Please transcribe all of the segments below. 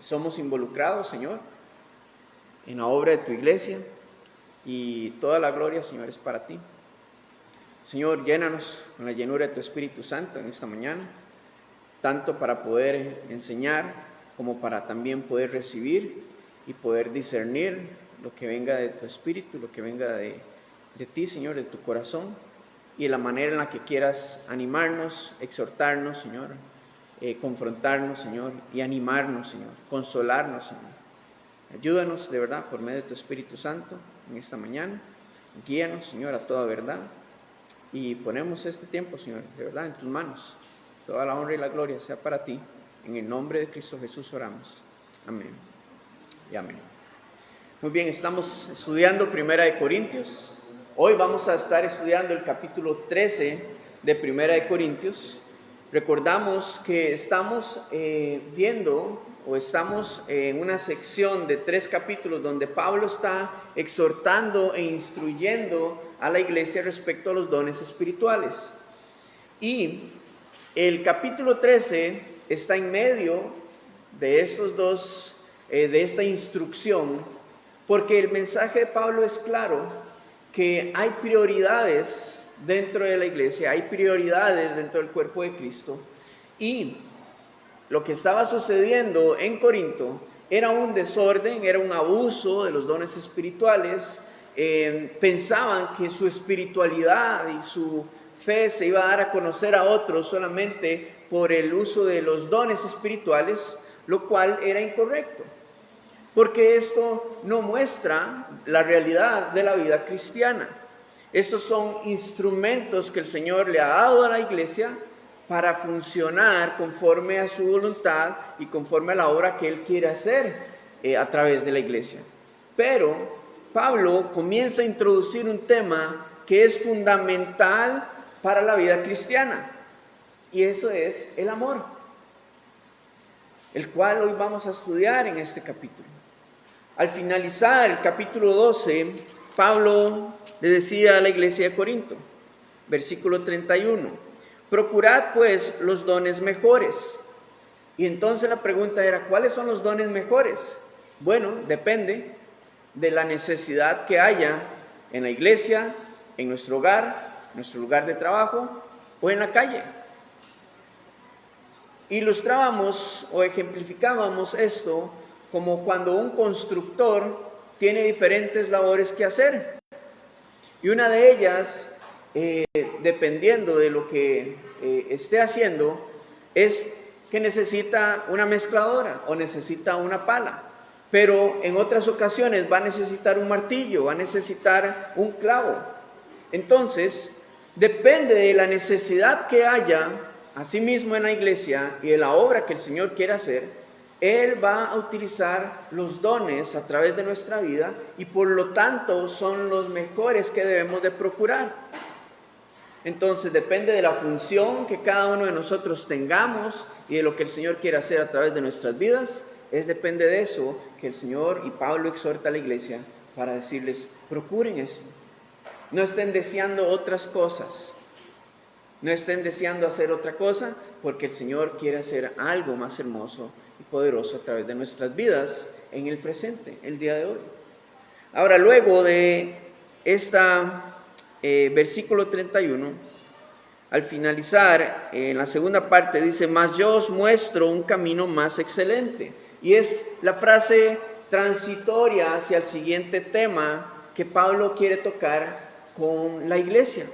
somos involucrados, Señor, en la obra de tu iglesia, y toda la gloria, Señor, es para ti. Señor, llénanos con la llenura de tu Espíritu Santo en esta mañana, tanto para poder enseñar como para también poder recibir y poder discernir lo que venga de tu Espíritu, lo que venga de ti, Señor, de tu corazón, y la manera en la que quieras animarnos, exhortarnos, Señor, confrontarnos, Señor, y animarnos, Señor, consolarnos, Señor. Ayúdanos de verdad por medio de tu Espíritu Santo en esta mañana. Guíanos, Señor, a toda verdad. Y ponemos este tiempo, Señor, de verdad en tus manos. Toda la honra y la gloria sea para ti. En el nombre de Cristo Jesús oramos. Amén y amén. Muy bien, estamos estudiando Primera de Corintios. Hoy vamos a estar estudiando el capítulo 13 de Primera de Corintios. Recordamos que estamos viendo o estamos en una sección de 3 capítulos donde Pablo está exhortando e instruyendo a la iglesia respecto a los dones espirituales. Y el capítulo 13 está en medio de estos dos, de esta instrucción, porque el mensaje de Pablo es claro, que hay prioridades dentro de la iglesia, hay prioridades dentro del cuerpo de Cristo, y lo que estaba sucediendo en Corinto era un desorden, era un abuso de los dones espirituales. Pensaban que su espiritualidad y su fe se iba a dar a conocer a otros solamente por el uso de los dones espirituales, lo cual era incorrecto, porque esto no muestra la realidad de la vida cristiana. Estos son instrumentos que el Señor le ha dado a la iglesia para funcionar conforme a su voluntad y conforme a la obra que Él quiere hacer a través de la iglesia. Pero Pablo comienza a introducir un tema que es fundamental para la vida cristiana, y eso es el amor, el cual hoy vamos a estudiar en este capítulo. Al finalizar el capítulo 12, Pablo le decía a la iglesia de Corinto, versículo 31, procurad pues los dones mejores. Y entonces la pregunta era, ¿cuáles son los dones mejores? Bueno, depende de la necesidad que haya en la iglesia, en nuestro hogar, nuestro lugar de trabajo o en la calle. Ilustrábamos o ejemplificábamos esto como cuando un constructor tiene diferentes labores que hacer. Y una de ellas, dependiendo de lo que esté haciendo, es que necesita una mezcladora o necesita una pala. Pero en otras ocasiones va a necesitar un martillo, va a necesitar un clavo. Entonces, depende de la necesidad que haya, asimismo en la iglesia y de la obra que el Señor quiere hacer, Él va a utilizar los dones a través de nuestra vida y por lo tanto son los mejores que debemos de procurar. Entonces depende de la función que cada uno de nosotros tengamos y de lo que el Señor quiere hacer a través de nuestras vidas. Depende de eso que el Señor y Pablo exhorta a la iglesia para decirles, procuren eso. No estén deseando otras cosas. No estén deseando hacer otra cosa, porque el Señor quiere hacer algo más hermoso y poderoso a través de nuestras vidas en el presente, el día de hoy. Ahora, luego de versículo 31, al finalizar, en la segunda parte dice, mas yo os muestro un camino más excelente. Y es la frase transitoria hacia el siguiente tema que Pablo quiere tocar con la iglesia.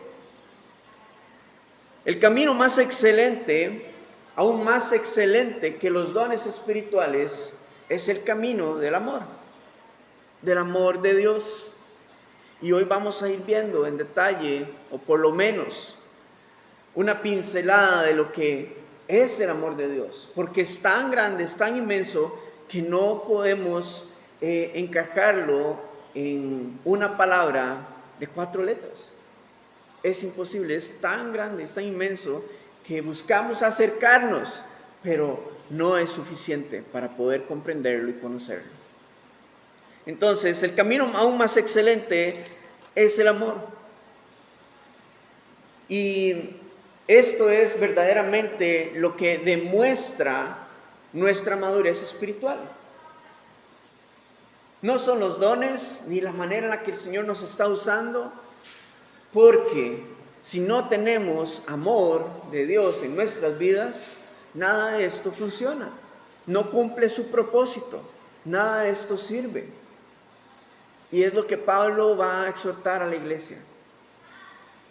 El camino más excelente, aún más excelente que los dones espirituales, es el camino del amor de Dios. Y hoy vamos a ir viendo en detalle, o por lo menos una pincelada de lo que es el amor de Dios, porque es tan grande, es tan inmenso, que no podemos encajarlo en una palabra de 4 letras. Es imposible, es tan grande, es tan inmenso, que buscamos acercarnos, pero no es suficiente para poder comprenderlo y conocerlo. Entonces, el camino aún más excelente es el amor. Y esto es verdaderamente lo que demuestra nuestra madurez espiritual. No son los dones ni la manera en la que el Señor nos está usando, porque si no tenemos amor de Dios en nuestras vidas, nada de esto funciona, no cumple su propósito, nada de esto sirve. Y es lo que Pablo va a exhortar a la iglesia,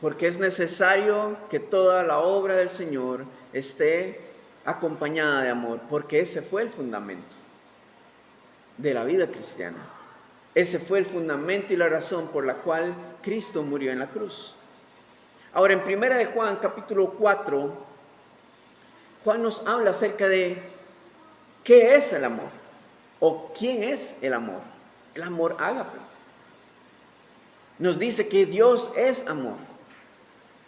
porque es necesario que toda la obra del Señor esté acompañada de amor, porque ese fue el fundamento de la vida cristiana. Ese fue el fundamento y la razón por la cual Cristo murió en la cruz. Ahora, en 1 de Juan, capítulo 4, Juan nos habla acerca de qué es el amor, o quién es el amor. El amor ágape. Nos dice que Dios es amor.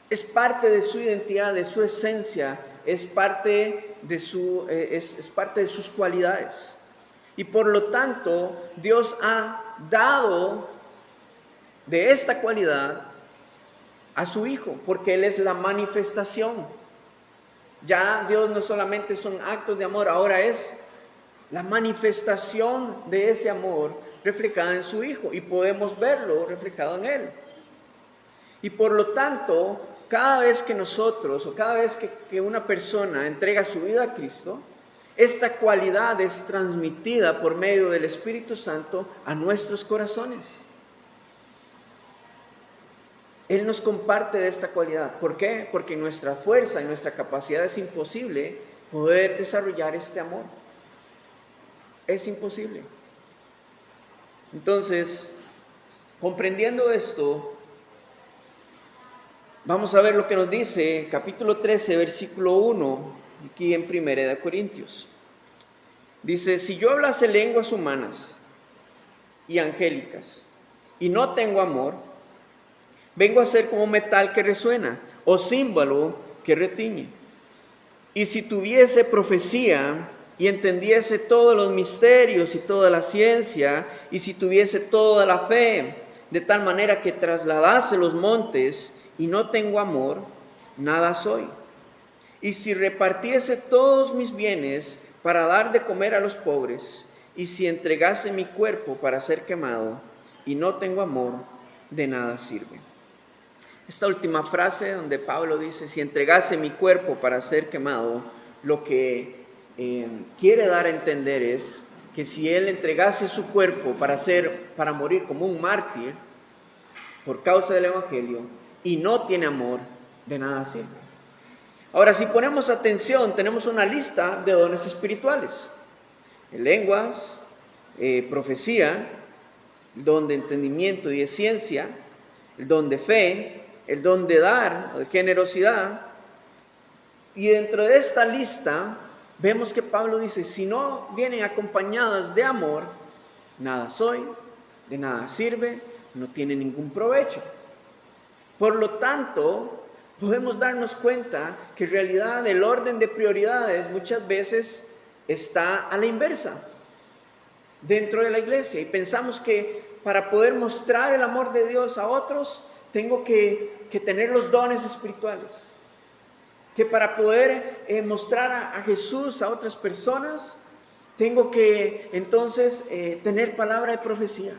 Es parte de su identidad, de su esencia, es parte de sus cualidades. Y por lo tanto, Dios ha dado de esta cualidad a su Hijo, porque Él es la manifestación. Ya Dios no solamente son actos de amor, ahora es la manifestación de ese amor reflejada en su Hijo, y podemos verlo reflejado en Él. Y por lo tanto, cada vez que nosotros, o cada vez que una persona entrega su vida a Cristo, esta cualidad es transmitida por medio del Espíritu Santo a nuestros corazones. Él nos comparte de esta cualidad. ¿Por qué? Porque en nuestra fuerza, en nuestra capacidad es imposible poder desarrollar este amor. Es imposible. Entonces, comprendiendo esto, vamos a ver lo que nos dice capítulo 13, versículo 1, aquí en 1 de Corintios. Dice: si yo hablase lenguas humanas y angélicas y no tengo amor, vengo a ser como metal que resuena o címbalo que retiñe. Y si tuviese profecía y entendiese todos los misterios y toda la ciencia, y si tuviese toda la fe, de tal manera que trasladase los montes, y no tengo amor, nada soy. Y si repartiese todos mis bienes para dar de comer a los pobres, y si entregase mi cuerpo para ser quemado, y no tengo amor, de nada sirve. Esta última frase donde Pablo dice, si entregase mi cuerpo para ser quemado, lo que quiere dar a entender es que si él entregase su cuerpo para morir como un mártir por causa del Evangelio y no tiene amor, de nada sirve. Ahora, si ponemos atención, tenemos una lista de dones espirituales: lenguas, profecía, el don de entendimiento y de ciencia, el don de fe, el don de dar, de generosidad. Y dentro de esta lista vemos que Pablo dice, si no vienen acompañadas de amor, nada soy, de nada sirve, no tiene ningún provecho. Por lo tanto, podemos darnos cuenta que en realidad el orden de prioridades muchas veces está a la inversa dentro de la iglesia. Y pensamos que para poder mostrar el amor de Dios a otros, tengo que tener los dones espirituales. Que para poder mostrar a Jesús a otras personas, tengo que entonces tener palabra de profecía.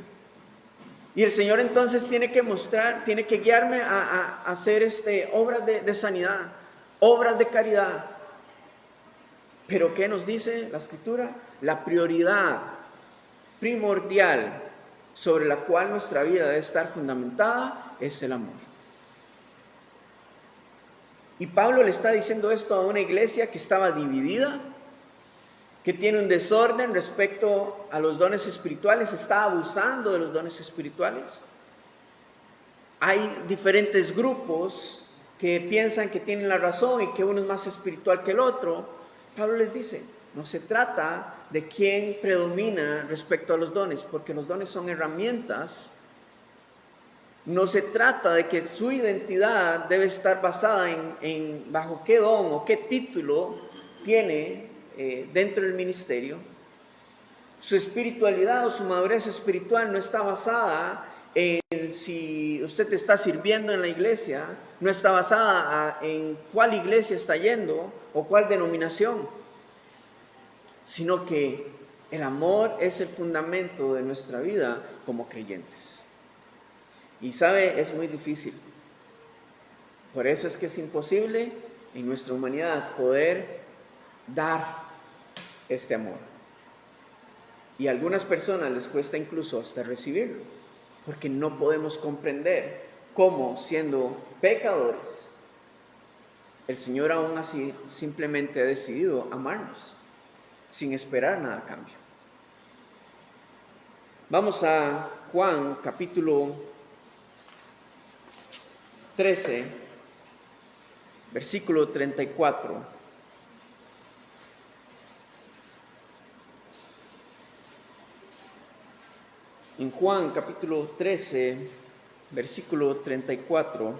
Y el Señor entonces tiene que guiarme a hacer obras de sanidad, obras de caridad. Pero ¿qué nos dice la Escritura? La prioridad primordial sobre la cual nuestra vida debe estar fundamentada es el amor. Y Pablo le está diciendo esto a una iglesia que estaba dividida, que tiene un desorden respecto a los dones espirituales, está abusando de los dones espirituales. Hay diferentes grupos que piensan que tienen la razón y que uno es más espiritual que el otro. Pablo les dice, no se trata de quién predomina respecto a los dones, porque los dones son herramientas. No se trata de que su identidad debe estar basada en bajo qué don o qué título tiene dentro del ministerio. Su espiritualidad o su madurez espiritual no está basada en si usted está sirviendo en la iglesia, no está basada en cuál iglesia está yendo o cuál denominación, sino que el amor es el fundamento de nuestra vida como creyentes. Y sabe, es muy difícil. Por eso es que es imposible en nuestra humanidad poder dar este amor. Y a algunas personas les cuesta incluso hasta recibirlo, porque no podemos comprender cómo, siendo pecadores, el Señor aún así simplemente ha decidido amarnos, sin esperar nada a cambio. Vamos a Juan capítulo 13, versículo 34. En Juan capítulo 13, versículo 34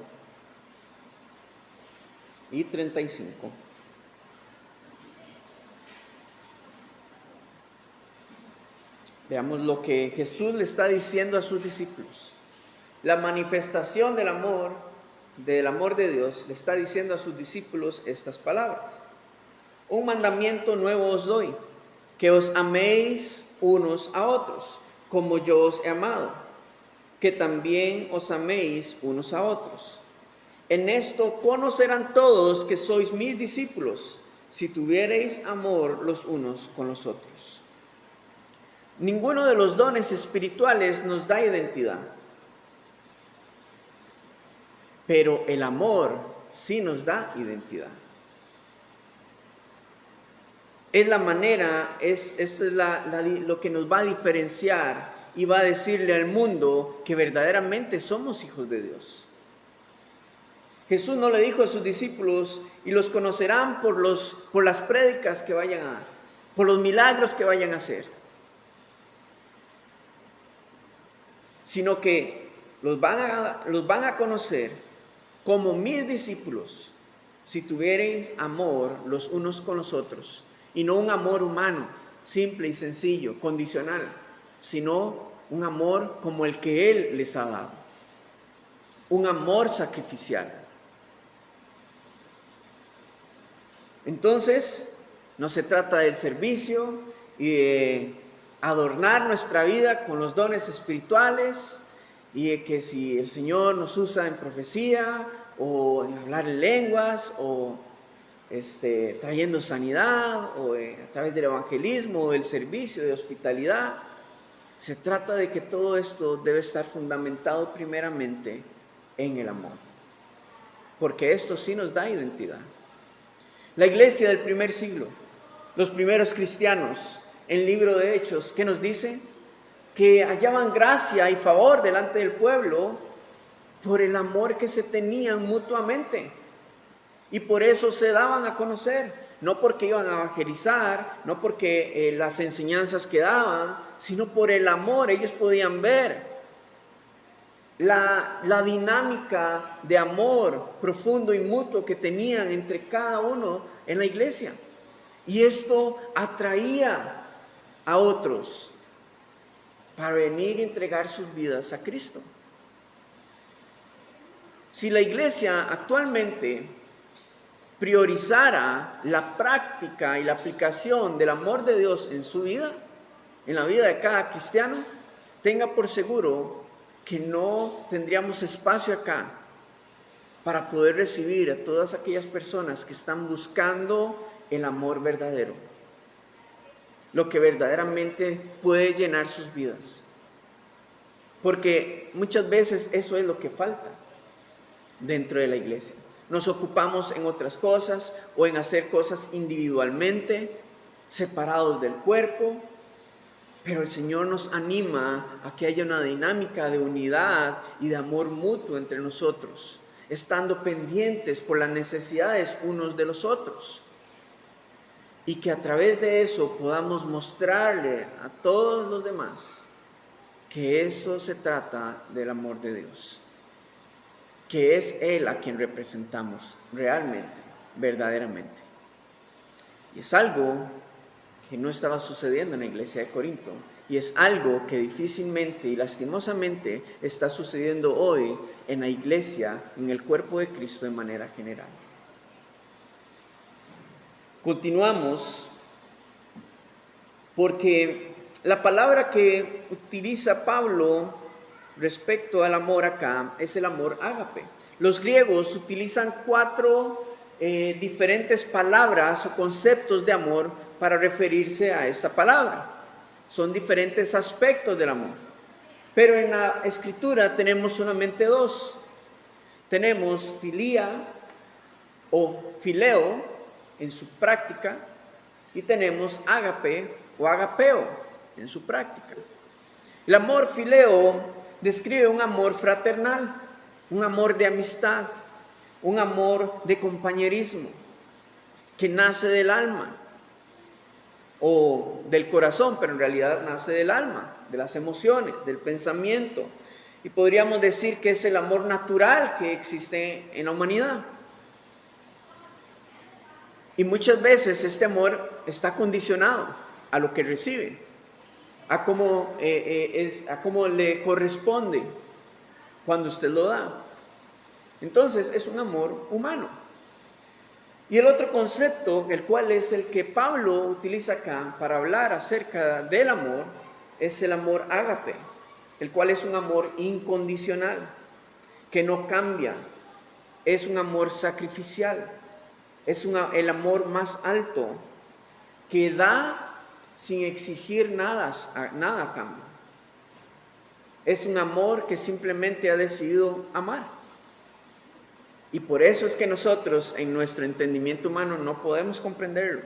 y 35. Veamos lo que Jesús le está diciendo a sus discípulos. La manifestación del amor de Dios, le está diciendo a sus discípulos estas palabras. Un mandamiento nuevo os doy, que os améis unos a otros, como yo os he amado, que también os améis unos a otros. En esto conocerán todos que sois mis discípulos, si tuviereis amor los unos con los otros. Ninguno de los dones espirituales nos da identidad, pero el amor sí nos da identidad. Es la manera, esta es lo que nos va a diferenciar y va a decirle al mundo que verdaderamente somos hijos de Dios. Jesús no le dijo a sus discípulos, y los conocerán por las prédicas que vayan a dar, por los milagros que vayan a hacer, sino que los van a conocer como mis discípulos si tuviereis amor los unos con los otros. Y no un amor humano, simple y sencillo, condicional, sino un amor como el que Él les ha dado. Un amor sacrificial. Entonces, no se trata del servicio y de adornar nuestra vida con los dones espirituales y de que si el Señor nos usa en profecía o en hablar en lenguas o trayendo sanidad o a través del evangelismo o del servicio de hospitalidad. Se trata de que todo esto debe estar fundamentado primeramente en el amor, porque esto sí nos da identidad. La iglesia del primer siglo, los primeros cristianos, en el libro de Hechos, ¿qué nos dice? Que hallaban gracia y favor delante del pueblo por el amor que se tenían mutuamente. Y por eso se daban a conocer, no porque iban a evangelizar, no porque las enseñanzas que daban, sino por el amor. Ellos podían ver la dinámica de amor profundo y mutuo que tenían entre cada uno en la iglesia. Y esto atraía a otros para venir y entregar sus vidas a Cristo. Si la iglesia actualmente priorizara la práctica y la aplicación del amor de Dios en su vida, en la vida de cada cristiano, tenga por seguro que no tendríamos espacio acá para poder recibir a todas aquellas personas que están buscando el amor verdadero, lo que verdaderamente puede llenar sus vidas. Porque muchas veces eso es lo que falta dentro de la iglesia. Nos ocupamos en otras cosas o en hacer cosas individualmente, separados del cuerpo, pero el Señor nos anima a que haya una dinámica de unidad y de amor mutuo entre nosotros, estando pendientes por las necesidades unos de los otros. Y que a través de eso podamos mostrarle a todos los demás que eso se trata del amor de Dios, que es Él a quien representamos realmente, verdaderamente. Y es algo que no estaba sucediendo en la iglesia de Corinto, y es algo que difícilmente y lastimosamente está sucediendo hoy en la iglesia, en el cuerpo de Cristo de manera general. Continuamos porque la palabra que utiliza Pablo respecto al amor acá es el amor ágape. Los griegos utilizan 4 diferentes palabras o conceptos de amor para referirse a esta palabra. Son diferentes aspectos del amor. Pero en la escritura tenemos solamente 2. Tenemos filía o fileo en su práctica y tenemos ágape o agapeo en su práctica. El amor fileo describe un amor fraternal, un amor de amistad, un amor de compañerismo que nace del alma o del corazón, pero en realidad nace del alma, de las emociones, del pensamiento. Y podríamos decir que es el amor natural que existe en la humanidad. Y muchas veces este amor está condicionado a lo que recibe, a cómo le corresponde cuando usted lo da. Entonces es un amor humano. Y el otro concepto, el cual es el que Pablo utiliza acá para hablar acerca del amor, es el amor ágape, el cual es un amor incondicional, que no cambia, es un amor sacrificial, es el amor más alto, que da sin exigir nada a cambio. Es un amor que simplemente ha decidido amar. Y por eso es que nosotros en nuestro entendimiento humano no podemos comprenderlo.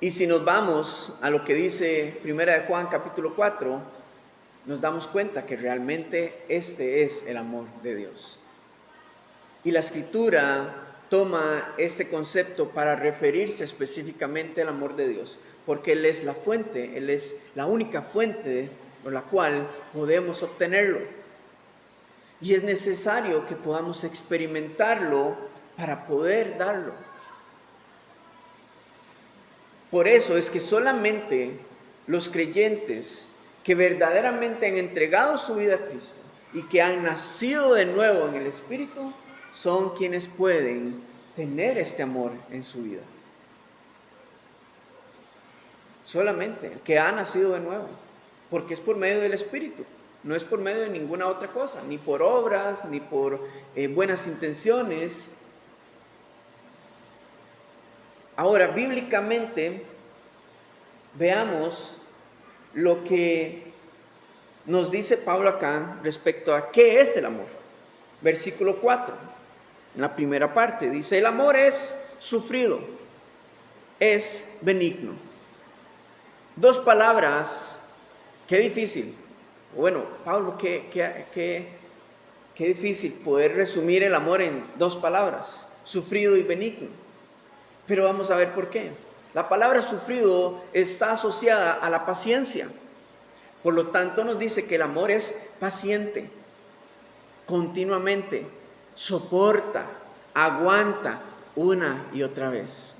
Y si nos vamos a lo que dice 1 de Juan capítulo 4, nos damos cuenta que realmente este es el amor de Dios. Y la Escritura toma este concepto para referirse específicamente al amor de Dios, porque Él es la fuente, Él es la única fuente por la cual podemos obtenerlo. Y es necesario que podamos experimentarlo para poder darlo. Por eso es que solamente los creyentes que verdaderamente han entregado su vida a Cristo y que han nacido de nuevo en el Espíritu son quienes pueden tener este amor en su vida. Solamente el que ha nacido de nuevo, porque es por medio del Espíritu. No es por medio de ninguna otra cosa, ni por obras, ni por buenas intenciones. Ahora, bíblicamente, veamos lo que nos dice Pablo acá respecto a qué es el amor. Versículo 4, en la primera parte, dice: el amor es sufrido, es benigno. 2 palabras, qué difícil. Bueno, Pablo, qué difícil poder resumir el amor en 2 palabras, sufrido y benigno. Pero vamos a ver por qué. La palabra sufrido está asociada a la paciencia. Por lo tanto, nos dice que el amor es paciente, continuamente, soporta, aguanta una y otra vez,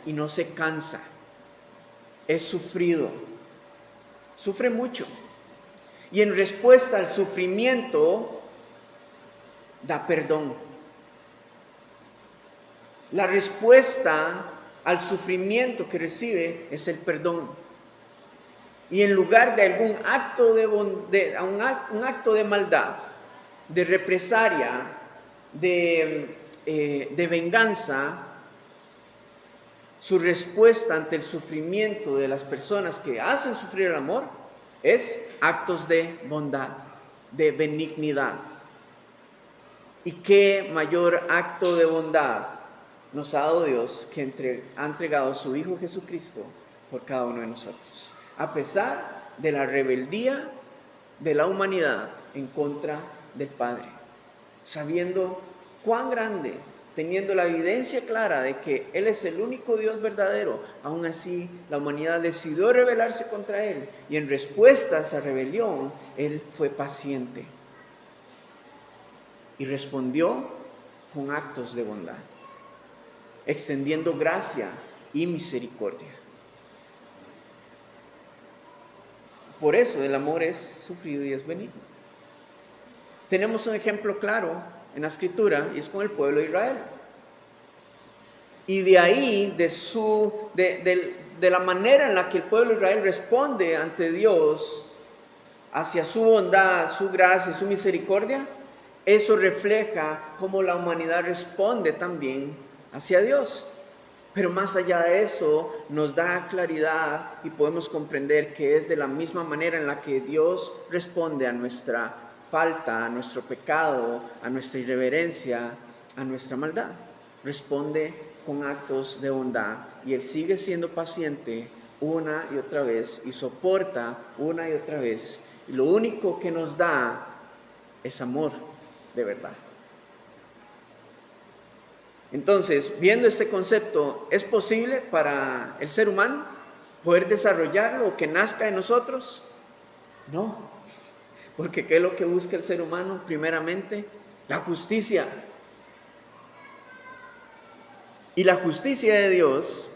y no se cansa. Es sufrido, sufre mucho. Y en respuesta al sufrimiento, da perdón. La respuesta al sufrimiento que recibe es el perdón. Y en lugar de algún acto un acto de maldad, de represalia, de venganza, su respuesta ante el sufrimiento de las personas que hacen sufrir el amor es actos de bondad, de benignidad. ¿Y qué mayor acto de bondad nos ha dado Dios que ha entregado a su Hijo Jesucristo por cada uno de nosotros? A pesar de la rebeldía de la humanidad en contra del Padre, sabiendo cuán grande, teniendo la evidencia clara de que Él es el único Dios verdadero, aún así la humanidad decidió rebelarse contra Él, y en respuesta a esa rebelión, Él fue paciente y respondió con actos de bondad, extendiendo gracia y misericordia. Por eso el amor es sufrido y es benigno. Tenemos un ejemplo claro en la Escritura y es con el pueblo de Israel. Y de ahí, de la manera en la que el pueblo de Israel responde ante Dios, hacia su bondad, su gracia, su misericordia, eso refleja cómo la humanidad responde también hacia Dios. Pero más allá de eso, nos da claridad y podemos comprender que es de la misma manera en la que Dios responde a nuestra falta, a nuestro pecado, a nuestra irreverencia, a nuestra maldad. Responde con actos de bondad y Él sigue siendo paciente una y otra vez y soporta una y otra vez. Y lo único que nos da es amor de verdad. Entonces, viendo este concepto, ¿es posible para el ser humano poder desarrollarlo o que nazca en nosotros? No, porque ¿qué es lo que busca el ser humano? Primeramente, la justicia. Y la justicia de Dios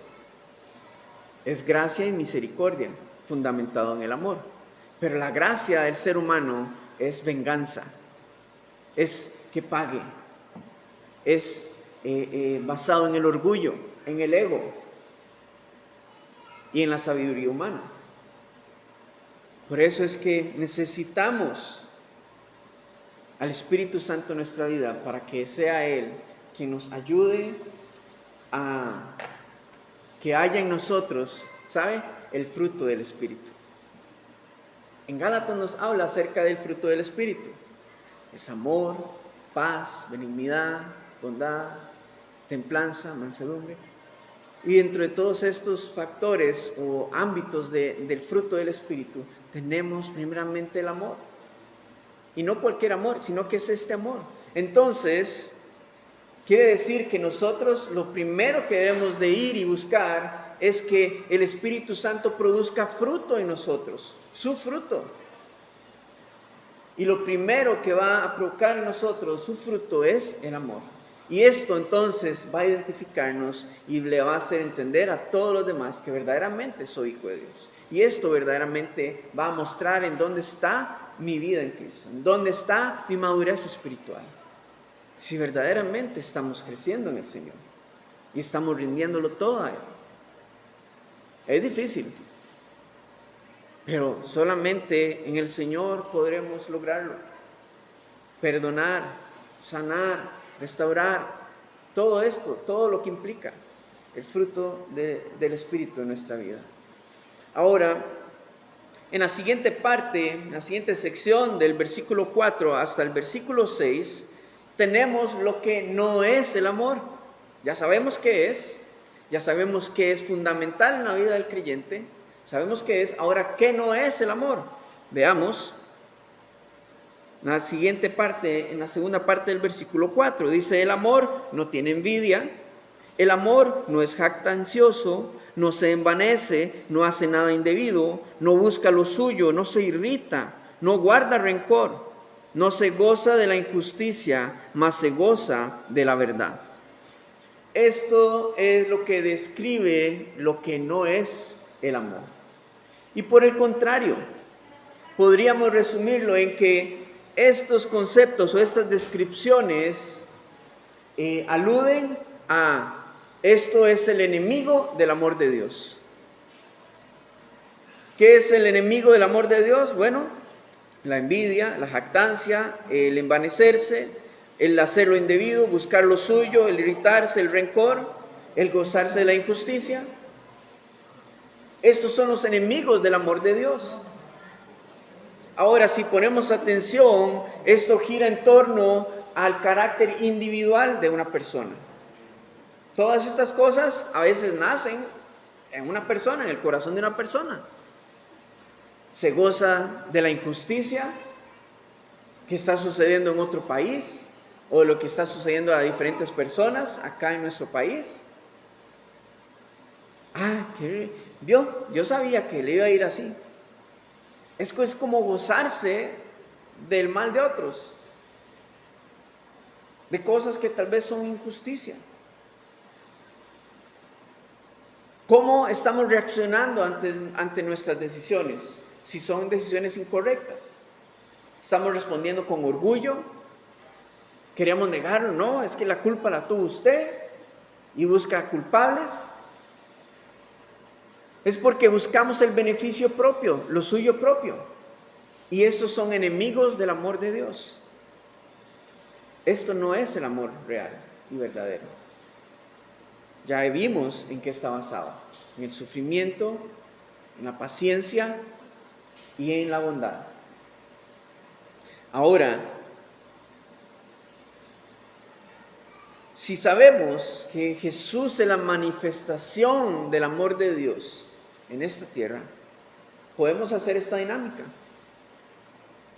es gracia y misericordia, fundamentado en el amor. Pero la gracia del ser humano es venganza, es que pague, es basado en el orgullo, en el ego y en la sabiduría humana. Por eso es que necesitamos al Espíritu Santo en nuestra vida para que sea Él quien nos ayude a que haya en nosotros, ¿sabe?, el fruto del Espíritu. En Gálatas nos habla acerca del fruto del Espíritu. Es amor, paz, benignidad, bondad, templanza, mansedumbre. Y dentro de todos estos factores o ámbitos del fruto del Espíritu, tenemos primeramente el amor. Y no cualquier amor, sino que es este amor. Entonces, quiere decir que nosotros lo primero que debemos de ir y buscar es que el Espíritu Santo produzca fruto en nosotros, su fruto. Y lo primero que va a provocar en nosotros su fruto es el amor. Y esto entonces va a identificarnos y le va a hacer entender a todos los demás que verdaderamente soy hijo de Dios. Y esto verdaderamente va a mostrar en dónde está mi vida en Cristo, en dónde está mi madurez espiritual. Si verdaderamente estamos creciendo en el Señor y estamos rindiéndolo todo a Él. Es difícil, pero solamente en el Señor podremos lograrlo. Perdonar, sanar, restaurar, todo esto, todo lo que implica el fruto del Espíritu en nuestra vida. Ahora, en la siguiente parte, en la siguiente sección del versículo 4 hasta el versículo 6, tenemos lo que no es el amor. Ya sabemos qué es, ya sabemos que es fundamental en la vida del creyente, sabemos qué es. Ahora, ¿qué no es el amor? Veamos. En la siguiente parte, en la segunda parte del versículo 4, dice: el amor no tiene envidia, el amor no es jactancioso, no se envanece, no hace nada indebido, no busca lo suyo, no se irrita, no guarda rencor, no se goza de la injusticia, mas se goza de la verdad. Esto es lo que describe lo que no es el amor. Y por el contrario, podríamos resumirlo en que estos conceptos o estas descripciones aluden a esto es el enemigo del amor de Dios. ¿Qué es el enemigo del amor de Dios? Bueno, la envidia, la jactancia, el envanecerse, el hacer lo indebido, buscar lo suyo, el irritarse, el rencor, el gozarse de la injusticia. Estos son los enemigos del amor de Dios. Ahora, si ponemos atención, esto gira en torno al carácter individual de una persona. Todas estas cosas a veces nacen en una persona, en el corazón de una persona. Se goza de la injusticia que está sucediendo en otro país o lo que está sucediendo a diferentes personas acá en nuestro país. Yo sabía que le iba a ir así. Es como gozarse del mal de otros, de cosas que tal vez son injusticia. ¿Cómo estamos reaccionando ante nuestras decisiones? Si son decisiones incorrectas, ¿estamos respondiendo con orgullo? ¿Queremos negarlo? No, es que la culpa la tuvo usted. y busca culpables, es porque buscamos el beneficio propio, lo suyo propio. Y estos son enemigos del amor de Dios. Esto no es el amor real y verdadero. Ya vimos en qué está basado: en el sufrimiento, en la paciencia y en la bondad. Ahora, si sabemos que Jesús es la manifestación del amor de Dios en esta tierra, podemos hacer esta dinámica.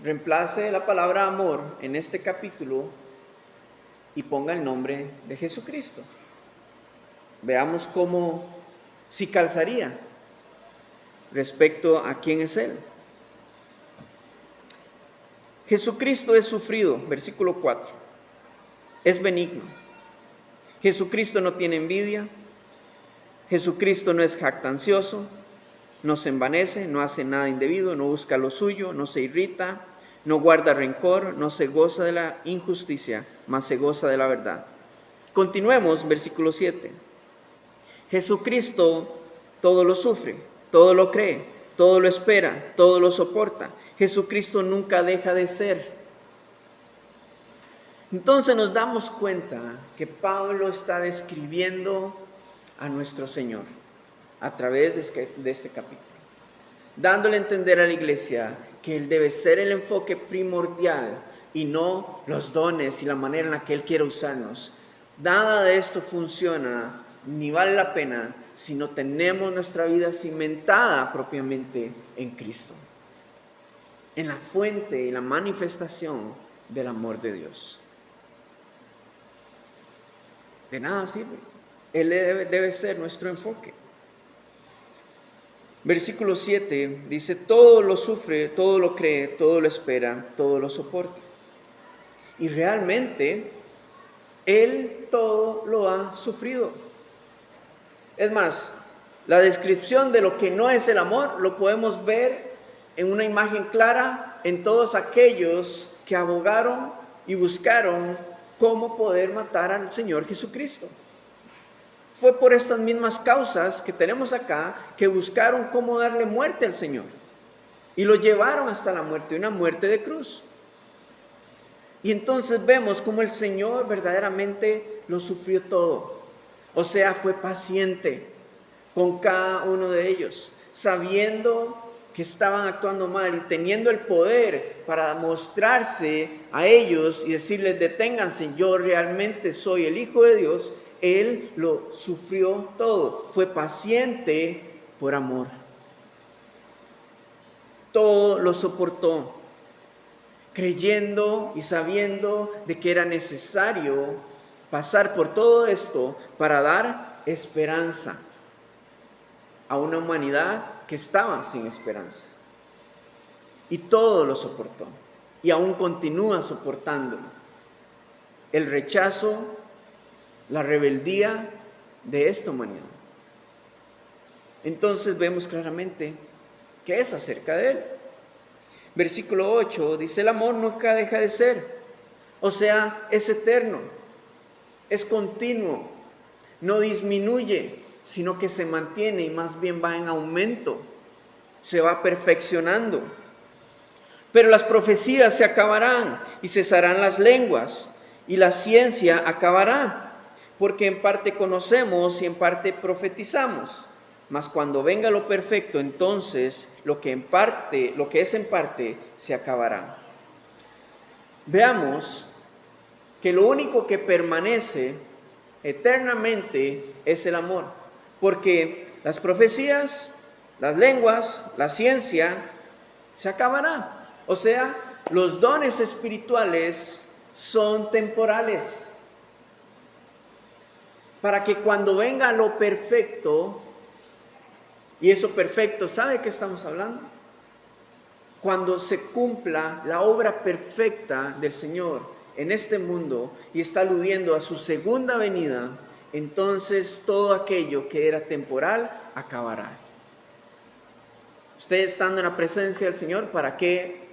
Reemplace la palabra amor en este capítulo y ponga el nombre de Jesucristo. Veamos cómo, si calzaría respecto a quién es Él. Jesucristo es sufrido, versículo 4. Es benigno. Jesucristo no tiene envidia. Jesucristo no es jactancioso. No se envanece, no hace nada indebido, no busca lo suyo, no se irrita, no guarda rencor, no se goza de la injusticia, mas se goza de la verdad. Continuemos, versículo 7. Jesucristo todo lo sufre, todo lo cree, todo lo espera, todo lo soporta. Jesucristo nunca deja de ser. Entonces nos damos cuenta que Pablo está describiendo a nuestro Señor a través de este capítulo, dándole a entender a la iglesia que Él debe ser el enfoque primordial y no los dones y la manera en la que Él quiere usarnos. Nada de esto funciona ni vale la pena si no tenemos nuestra vida cimentada propiamente en Cristo, en la fuente y la manifestación del amor de Dios. De nada sirve. Él debe ser nuestro enfoque. Versículo 7 dice: todo lo sufre, todo lo cree, todo lo espera, todo lo soporta. Y realmente Él todo lo ha sufrido. Es más, la descripción de lo que no es el amor lo podemos ver en una imagen clara en todos aquellos que abogaron y buscaron cómo poder matar al Señor Jesucristo. Fue por estas mismas causas que tenemos acá que buscaron cómo darle muerte al Señor. Y lo llevaron hasta la muerte, una muerte de cruz. Y entonces vemos cómo el Señor verdaderamente lo sufrió todo. O sea, fue paciente con cada uno de ellos, sabiendo que estaban actuando mal y teniendo el poder para mostrarse a ellos y decirles: deténganse, yo realmente soy el Hijo de Dios. Él lo sufrió todo, fue paciente por amor. Todo lo soportó, creyendo y sabiendo de que era necesario pasar por todo esto para dar esperanza a una humanidad que estaba sin esperanza. Y todo lo soportó, y aún continúa soportando el rechazo, la rebeldía de esta humanidad. Entonces vemos claramente que es acerca de Él. Versículo 8 dice: el amor nunca deja de ser, o sea, es eterno, es continuo, no disminuye, sino que se mantiene y más bien va en aumento, se va perfeccionando. Pero las profecías se acabarán y cesarán las lenguas y la ciencia acabará, porque en parte conocemos y en parte profetizamos. Mas cuando venga lo perfecto, entonces lo que es en parte se acabará. Veamos que lo único que permanece eternamente es el amor, porque las profecías, las lenguas, la ciencia se acabará. O sea, los dones espirituales son temporales, para que cuando venga lo perfecto, y eso perfecto, ¿sabe de qué estamos hablando? Cuando se cumpla la obra perfecta del Señor en este mundo y está aludiendo a su segunda venida, entonces todo aquello que era temporal acabará. Usted estando en la presencia del Señor, ¿para qué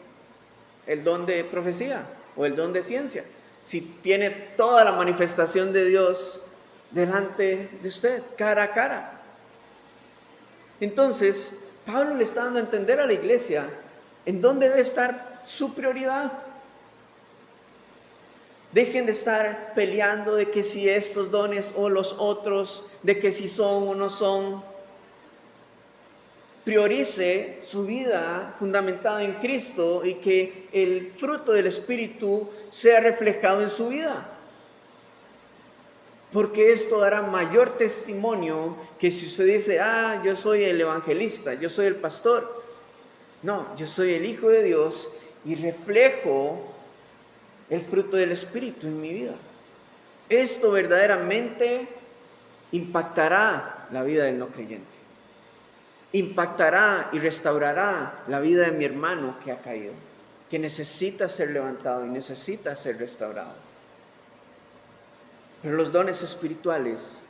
el don de profecía o el don de ciencia? Si tiene toda la manifestación de Dios delante de usted, cara a cara. Entonces, Pablo le está dando a entender a la iglesia en dónde debe estar su prioridad. Dejen de estar peleando de que si estos dones o los otros, de que si son o no son. Priorice su vida fundamentada en Cristo y que el fruto del Espíritu sea reflejado en su vida. Porque esto dará mayor testimonio que si usted dice, yo soy el evangelista, yo soy el pastor. No, yo soy el Hijo de Dios y reflejo el fruto del Espíritu en mi vida. Esto verdaderamente impactará la vida del no creyente. Impactará y restaurará la vida de mi hermano que ha caído, que necesita ser levantado y necesita ser restaurado. Pero los dones espirituales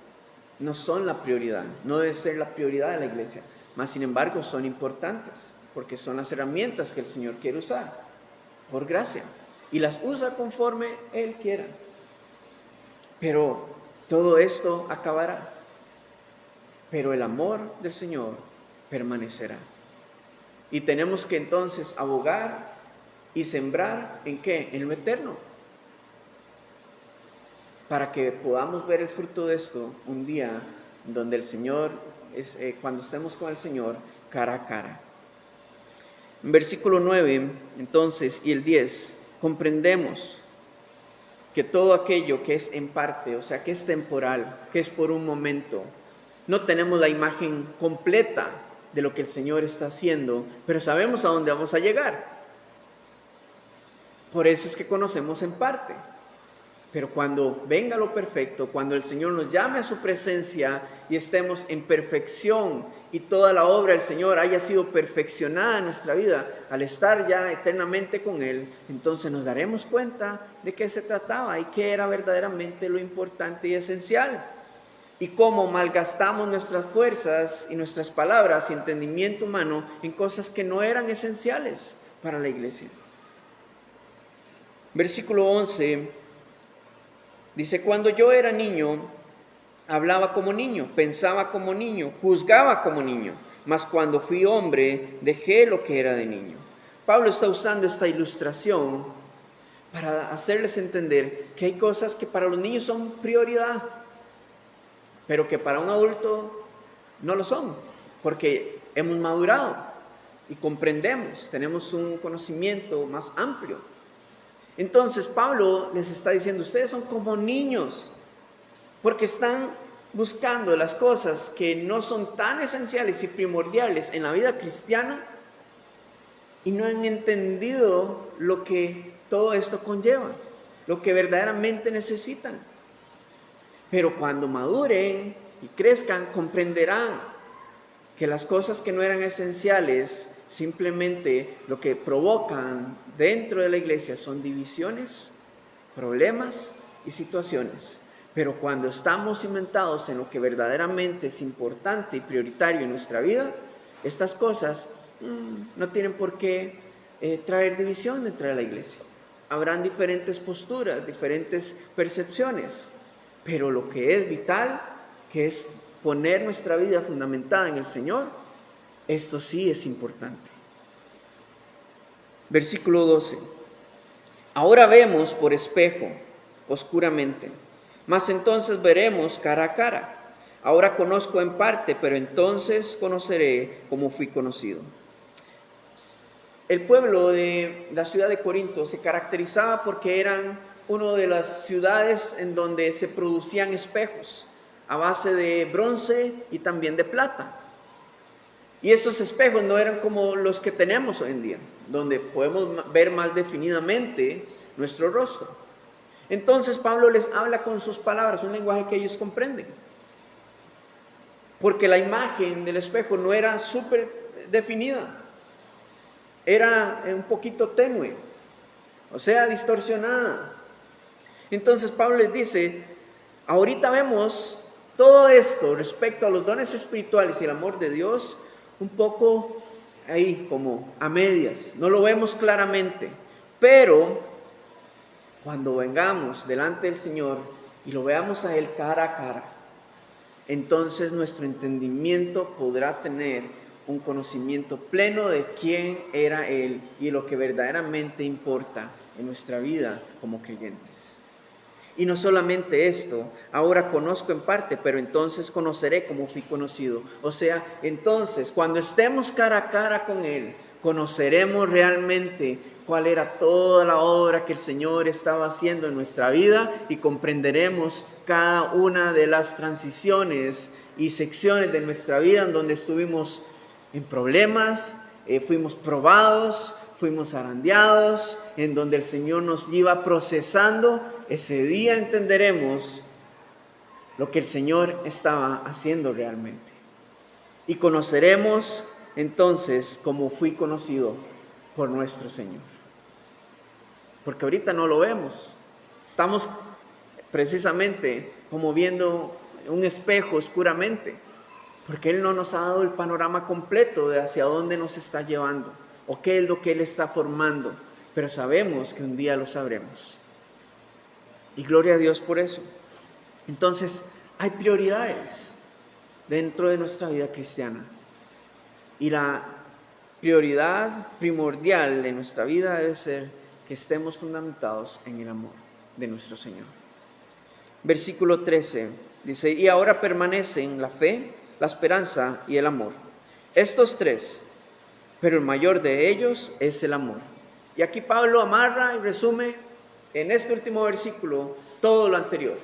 no son la prioridad, no debe ser la prioridad de la iglesia, mas sin embargo son importantes, porque son las herramientas que el Señor quiere usar, por gracia, y las usa conforme Él quiera. Pero todo esto acabará, pero el amor del Señor permanecerá. Y tenemos que entonces abogar y sembrar ¿en qué? En lo eterno. Para que podamos ver el fruto de esto un día donde el Señor, cuando estemos con el Señor cara a cara. En versículo 9, entonces, y el 10, comprendemos que todo aquello que es en parte, o sea, que es temporal, que es por un momento, no tenemos la imagen completa de lo que el Señor está haciendo, pero sabemos a dónde vamos a llegar. Por eso es que conocemos en parte. Pero cuando venga lo perfecto, cuando el Señor nos llame a su presencia y estemos en perfección y toda la obra del Señor haya sido perfeccionada en nuestra vida, al estar ya eternamente con Él, entonces nos daremos cuenta de qué se trataba y qué era verdaderamente lo importante y esencial. Y cómo malgastamos nuestras fuerzas y nuestras palabras y entendimiento humano en cosas que no eran esenciales para la iglesia. Versículo 11 dice, cuando yo era niño, hablaba como niño, pensaba como niño, juzgaba como niño, mas cuando fui hombre, dejé lo que era de niño. Pablo está usando esta ilustración para hacerles entender que hay cosas que para los niños son prioridad, pero que para un adulto no lo son, porque hemos madurado y comprendemos, tenemos un conocimiento más amplio. Entonces Pablo les está diciendo, ustedes son como niños, porque están buscando las cosas que no son tan esenciales y primordiales en la vida cristiana y no han entendido lo que todo esto conlleva, lo que verdaderamente necesitan. Pero cuando maduren y crezcan, comprenderán que las cosas que no eran esenciales, simplemente lo que provocan dentro de la iglesia son divisiones, problemas y situaciones. Pero cuando estamos cimentados en lo que verdaderamente es importante y prioritario en nuestra vida, estas cosas no tienen por qué traer división dentro de la iglesia. Habrán diferentes posturas, diferentes percepciones. Pero lo que es vital, que es poner nuestra vida fundamentada en el Señor, esto sí es importante. Versículo 12. Ahora vemos por espejo, oscuramente, mas entonces veremos cara a cara. Ahora conozco en parte, pero entonces conoceré como fui conocido. El pueblo de la ciudad de Corinto se caracterizaba porque eran una de las ciudades en donde se producían espejos a base de bronce y también de plata. Y estos espejos no eran como los que tenemos hoy en día, donde podemos ver más definidamente nuestro rostro. Entonces Pablo les habla con sus palabras, un lenguaje que ellos comprenden. Porque la imagen del espejo no era súper definida, era un poquito tenue, o sea, distorsionada. Entonces Pablo les dice, ahorita vemos todo esto respecto a los dones espirituales y el amor de Dios, un poco ahí como a medias, no lo vemos claramente, pero cuando vengamos delante del Señor y lo veamos a Él cara a cara, entonces nuestro entendimiento podrá tener un conocimiento pleno de quién era Él y lo que verdaderamente importa en nuestra vida como creyentes. Y no solamente esto, ahora conozco en parte, pero entonces conoceré como fui conocido. O sea, entonces cuando estemos cara a cara con Él, conoceremos realmente cuál era toda la obra que el Señor estaba haciendo en nuestra vida y comprenderemos cada una de las transiciones y secciones de nuestra vida en donde estuvimos en problemas, fuimos probados, fuimos zarandeados, en donde el Señor nos iba procesando. Ese día entenderemos lo que el Señor estaba haciendo realmente. Y conoceremos entonces como fui conocido por nuestro Señor. Porque ahorita no lo vemos. Estamos precisamente como viendo un espejo oscuramente. Porque Él no nos ha dado el panorama completo de hacia dónde nos está llevando o qué es lo que Él está formando. Pero sabemos que un día lo sabremos. Y gloria a Dios por eso. Entonces, hay prioridades dentro de nuestra vida cristiana. Y la prioridad primordial de nuestra vida debe ser que estemos fundamentados en el amor de nuestro Señor. Versículo 13 dice: y ahora permanecen la fe, la esperanza y el amor. Estos tres, pero el mayor de ellos es el amor. Y aquí Pablo amarra y resume en este último versículo todo lo anterior.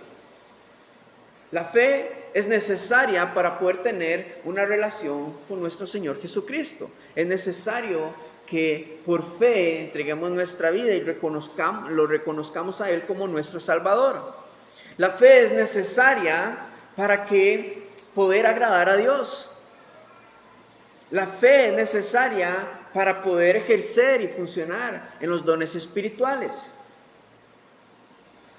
La fe es necesaria para poder tener una relación con nuestro Señor Jesucristo. Es necesario que por fe entreguemos nuestra vida y lo reconozcamos a Él como nuestro Salvador. La fe es necesaria para que poder agradar a Dios. La fe es necesaria para poder ejercer y funcionar en los dones espirituales.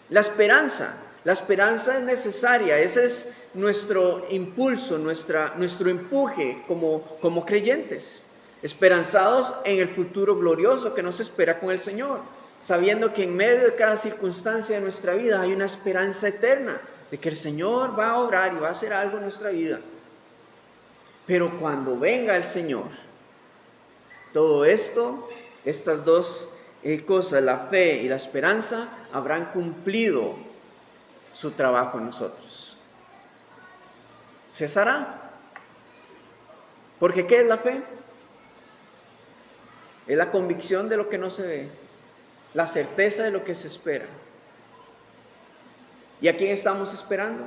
La esperanza es necesaria. Ese es nuestro impulso, nuestro empuje como creyentes, esperanzados en el futuro glorioso que nos espera con el Señor, sabiendo que en medio de cada circunstancia de nuestra vida hay una esperanza eterna de que el Señor va a obrar y va a hacer algo en nuestra vida. Pero cuando venga el Señor, todo esto, estas dos cosas, la fe y la esperanza, habrán cumplido su trabajo en nosotros. Cesará. Porque ¿qué es la fe? Es la convicción de lo que no se ve, la certeza de lo que se espera. ¿Y a quién estamos esperando?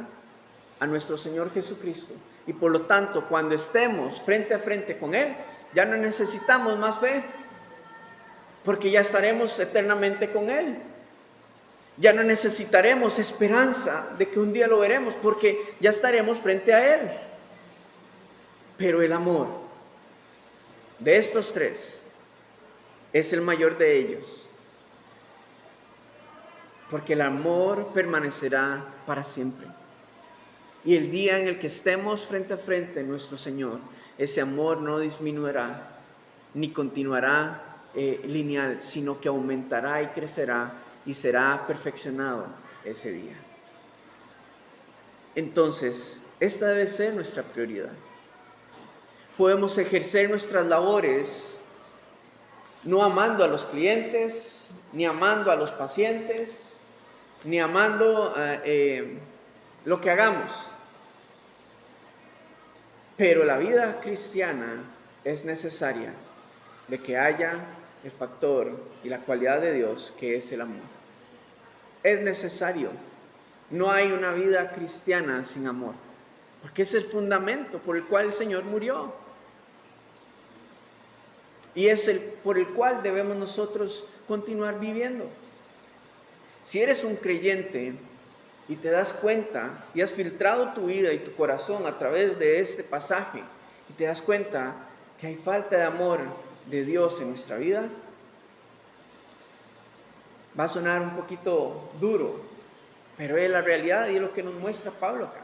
A nuestro Señor Jesucristo. Y por lo tanto, cuando estemos frente a frente con Él, ya no necesitamos más fe, porque ya estaremos eternamente con Él. Ya no necesitaremos esperanza de que un día lo veremos, porque ya estaremos frente a Él. Pero el amor de estos tres es el mayor de ellos, porque el amor permanecerá para siempre. Y el día en el que estemos frente a frente en nuestro Señor, ese amor no disminuirá ni continuará lineal, sino que aumentará y crecerá y será perfeccionado ese día. Entonces, esta debe ser nuestra prioridad. Podemos ejercer nuestras labores no amando a los clientes, ni amando a los pacientes, ni amando lo que hagamos. Pero la vida cristiana es necesaria de que haya el factor y la cualidad de Dios, que es el amor. Es necesario. No hay una vida cristiana sin amor, porque es el fundamento por el cual el Señor murió. Y es el por el cual debemos nosotros continuar viviendo. Si eres un creyente y te das cuenta y has filtrado tu vida y tu corazón a través de este pasaje y te das cuenta que hay falta de amor de Dios en nuestra vida, va a sonar un poquito duro, pero es la realidad y es lo que nos muestra Pablo acá.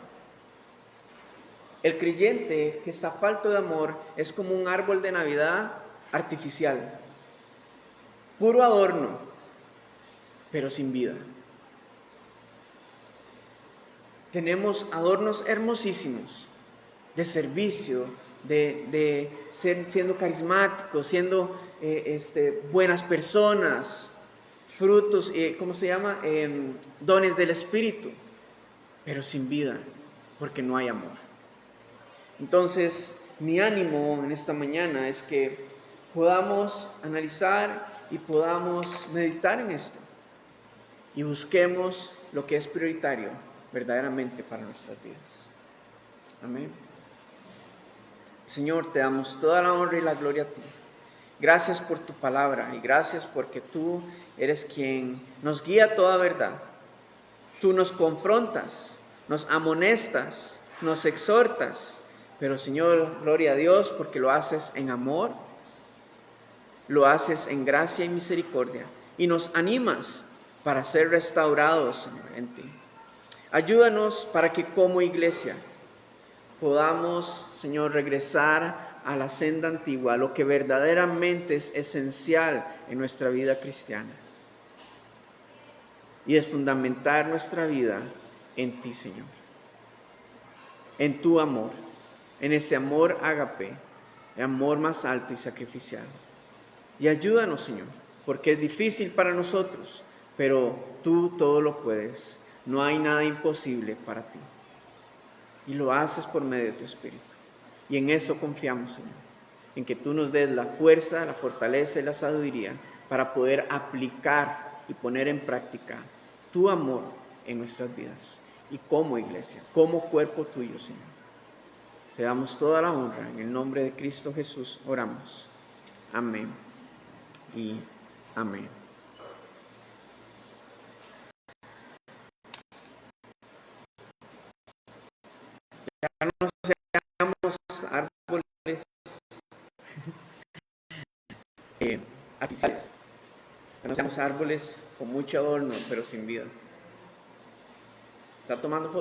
El creyente que está falto de amor es como un árbol de Navidad artificial, puro adorno, pero sin vida. tenemos adornos hermosísimos de servicio, de siendo carismáticos, siendo buenas personas, frutos, ¿cómo se llama? Dones del Espíritu, pero sin vida, porque no hay amor. Entonces, mi ánimo en esta mañana es que podamos analizar y podamos meditar en esto y busquemos lo que es prioritario verdaderamente para nuestras vidas. Amén. Señor, te damos toda la honra y la gloria a ti. Gracias por tu palabra y gracias porque tú eres quien nos guía a toda verdad. Tú nos confrontas, nos amonestas, nos exhortas, pero Señor, gloria a Dios porque lo haces en amor, lo haces en gracia y misericordia y nos animas para ser restaurados, Señor, en ti. Ayúdanos para que como iglesia podamos, Señor, regresar a la senda antigua, a lo que verdaderamente es esencial en nuestra vida cristiana. Y es fundamentar nuestra vida en ti, Señor. En tu amor, en ese amor ágape, el amor más alto y sacrificial. Y ayúdanos, Señor, porque es difícil para nosotros, pero tú todo lo puedes. No hay nada imposible para ti. Y lo haces por medio de tu Espíritu. Y en eso confiamos, Señor. En que tú nos des la fuerza, la fortaleza y la sabiduría para poder aplicar y poner en práctica tu amor en nuestras vidas. Y como iglesia, como cuerpo tuyo, Señor. Te damos toda la honra. En el nombre de Cristo Jesús oramos. Amén y amén. Ya no seamos árboles artificiales. Ya no seamos árboles con mucho adorno, pero sin vida. ¿Está tomando fotos?